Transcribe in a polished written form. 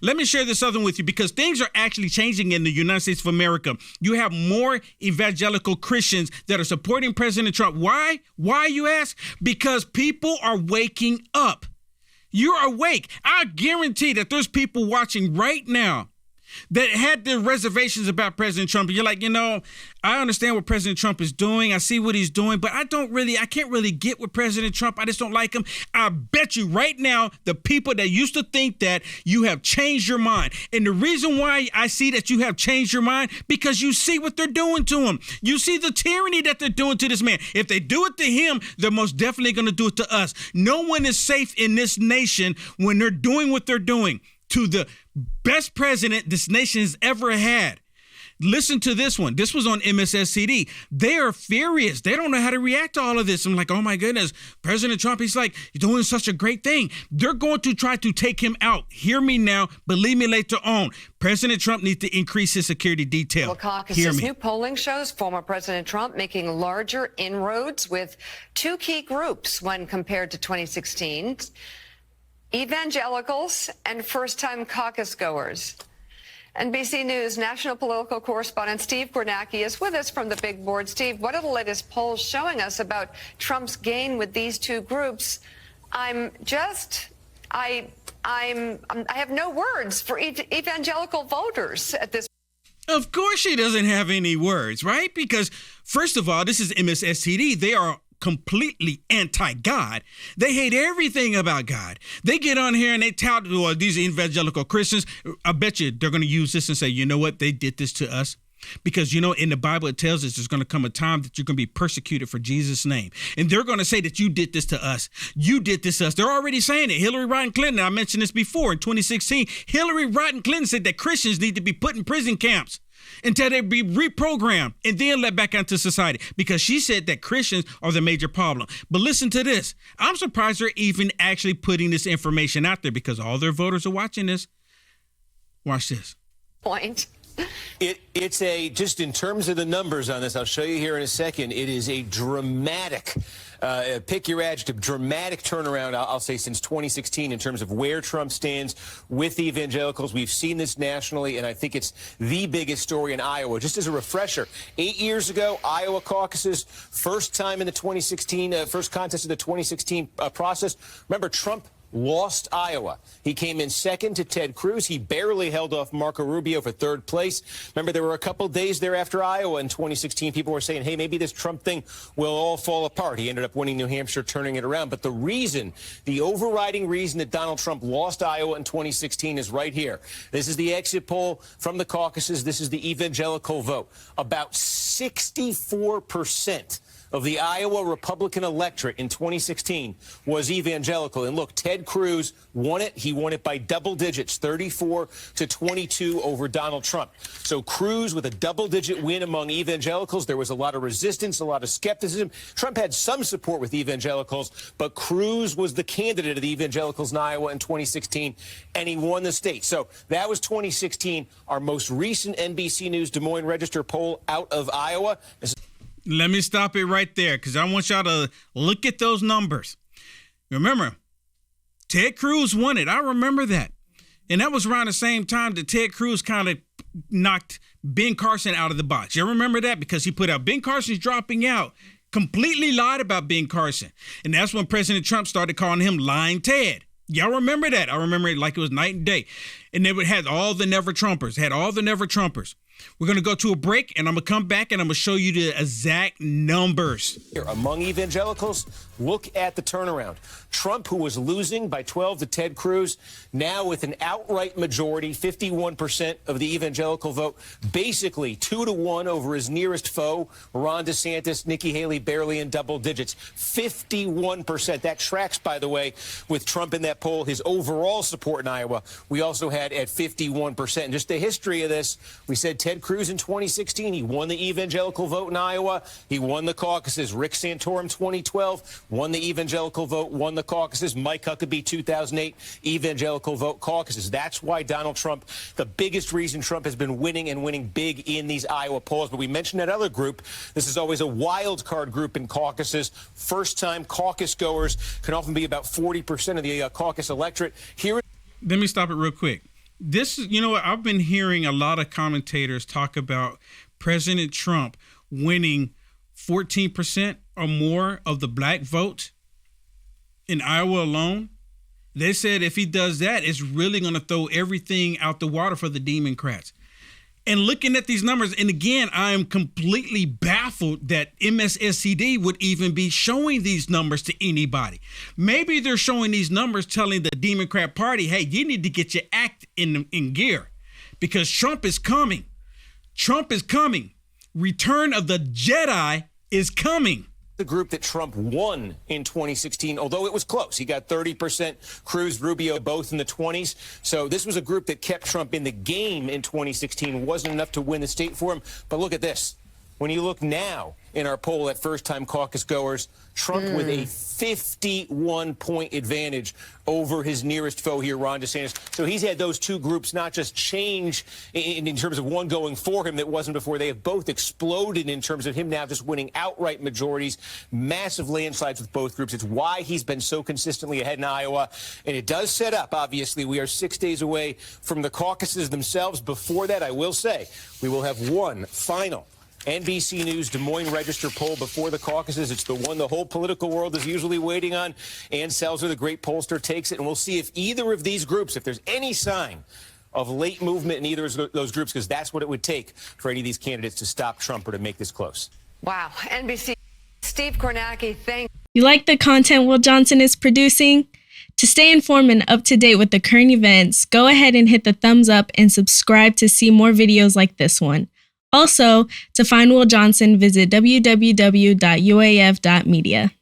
Let me share this other with you because things are actually changing in the United States of America. You have more evangelical Christians that are supporting President Trump. Why? Why, you ask? Because people are waking up. You're awake. I guarantee that there's people watching right now that had their reservations about President Trump. You're like, I understand what President Trump is doing. I see what he's doing, but I can't really get with President Trump. I just don't like him. I bet you right now, the people that used to think that, you have changed your mind. And the reason why I see that you have changed your mind, because you see what they're doing to him. You see the tyranny that they're doing to this man. If they do it to him, they're most definitely going to do it to us. No one is safe in this nation when they're doing what they're doing to the best president this nation has ever had. Listen to this one. This was on MSSCD. They are furious. They don't know how to react to all of this. I'm like, oh my goodness, President Trump, he's doing such a great thing. They're going to try to take him out. Hear me now. Believe me later on. President Trump needs to increase his security detail. Hear me. New polling shows former President Trump making larger inroads with two key groups when compared to 2016. Evangelicals and first-time caucus goers. NBC News national political correspondent Steve Kornacki is with us from the big board. Steve, what are the latest polls showing us about Trump's gain with these two groups? I have no words for evangelical voters at this point. Of course she doesn't have any words, right? Because first of all, this is MSSCD. They are completely anti-God. They hate everything about God. They get on here and they tout, well, these evangelical Christians. I bet you they're going to use this and say, you know what? They did this to us. Because, in the Bible, it tells us there's going to come a time that you're going to be persecuted for Jesus' name. And they're going to say that you did this to us. You did this to us. They're already saying it. Hillary Rodham Clinton, I mentioned this before in 2016, Hillary Rodham Clinton said that Christians need to be put in prison camps until they be reprogrammed and then let back into society, because she said that Christians are the major problem. But listen to this. I'm surprised they're even actually putting this information out there, because all their voters are watching this. Watch this. Point. It's just in terms of the numbers on this, I'll show you here in a second. It is a dramatic, pick your adjective, dramatic turnaround, I'll say, since 2016 in terms of where Trump stands with evangelicals. We've seen this nationally, and I think it's the biggest story in Iowa. Just as a refresher, 8 years ago, Iowa caucuses, first time in the 2016, first contest of the 2016 process. Remember, Trump lost Iowa. He came in second to Ted Cruz. He barely held off Marco Rubio for third place. Remember, there were a couple days there after Iowa in 2016. People were saying, hey, maybe this Trump thing will all fall apart. He ended up winning New Hampshire, turning it around. But the overriding reason that Donald Trump lost Iowa in 2016 is right here. This is the exit poll from the caucuses. This is the evangelical vote. About 64% of the Iowa Republican electorate in 2016 was evangelical. And look, Ted Cruz won it. He won it by double digits, 34-22 over Donald Trump. So Cruz with a double-digit win among evangelicals. There was a lot of resistance, a lot of skepticism. Trump had some support with evangelicals, but Cruz was the candidate of the evangelicals in Iowa in 2016, and he won the state. So that was 2016. Our most recent NBC News Des Moines Register poll out of Iowa. Let me stop it right there, because I want y'all to look at those numbers. Remember, Ted Cruz won it. I remember that. And that was around the same time that Ted Cruz kind of knocked Ben Carson out of the box. You remember that? Because he put out Ben Carson's dropping out, completely lied about Ben Carson. And that's when President Trump started calling him Lying Ted. Y'all remember that? I remember it like it was night and day. And they had all the Never Trumpers. We're going to go to a break, and I'm going to come back, and I'm going to show you the exact numbers. Here, among evangelicals, look at the turnaround. Trump, who was losing by 12 to Ted Cruz, now with an outright majority, 51% of the evangelical vote, basically 2-1 over his nearest foe, Ron DeSantis, Nikki Haley, barely in double digits. 51%. That tracks, by the way, with Trump in that poll, his overall support in Iowa. We also had at 51%. And just the history of this, we said Ted Cruz in 2016, he won the evangelical vote in Iowa. He won the caucuses. Rick Santorum, 2012, won the evangelical vote, won the caucuses. Mike Huckabee, 2008, evangelical vote caucuses. That's why Donald Trump, the biggest reason Trump has been winning and winning big in these Iowa polls. But we mentioned that other group. This is always a wild card group in caucuses. First-time caucus goers can often be about 40% of the caucus electorate. Here. Let me stop it real quick. This is, I've been hearing a lot of commentators talk about President Trump winning 14% or more of the black vote in Iowa alone. They said if he does that, it's really going to throw everything out the water for the Democrats. And looking at these numbers, and again, I am completely baffled that MSSCD would even be showing these numbers to anybody. Maybe they're showing these numbers telling the Democrat Party, hey, you need to get your act in gear because Trump is coming. Trump is coming. Return of the Jedi is coming. The group that Trump won in 2016, although it was close. He got 30%, Cruz, Rubio, both in the 20s. So this was a group that kept Trump in the game in 2016. Wasn't enough to win the state for him. But look at this. When you look now in our poll at first-time caucus goers, Trump with a 51-point advantage over his nearest foe here, Ron DeSantis. So he's had those two groups not just change in terms of one going for him that wasn't before. They have both exploded in terms of him now just winning outright majorities, massive landslides with both groups. It's why he's been so consistently ahead in Iowa. And it does set up, obviously, we are 6 days away from the caucuses themselves. Before that, I will say, we will have one final NBC News Des Moines Register poll before the caucuses. It's the one the whole political world is usually waiting on. Ann Selzer, the great pollster, takes it, and we'll see if either of these groups, if there's any sign of late movement in either of those groups, because that's what it would take for any of these candidates to stop Trump or to make this close. Wow. NBC, Steve Kornacki, thank you. You like the content Will Johnson is producing? To stay informed and up to date with the current events, go ahead and hit the thumbs up and subscribe to see more videos like this one. Also, to find Will Johnson, visit www.uaf.media.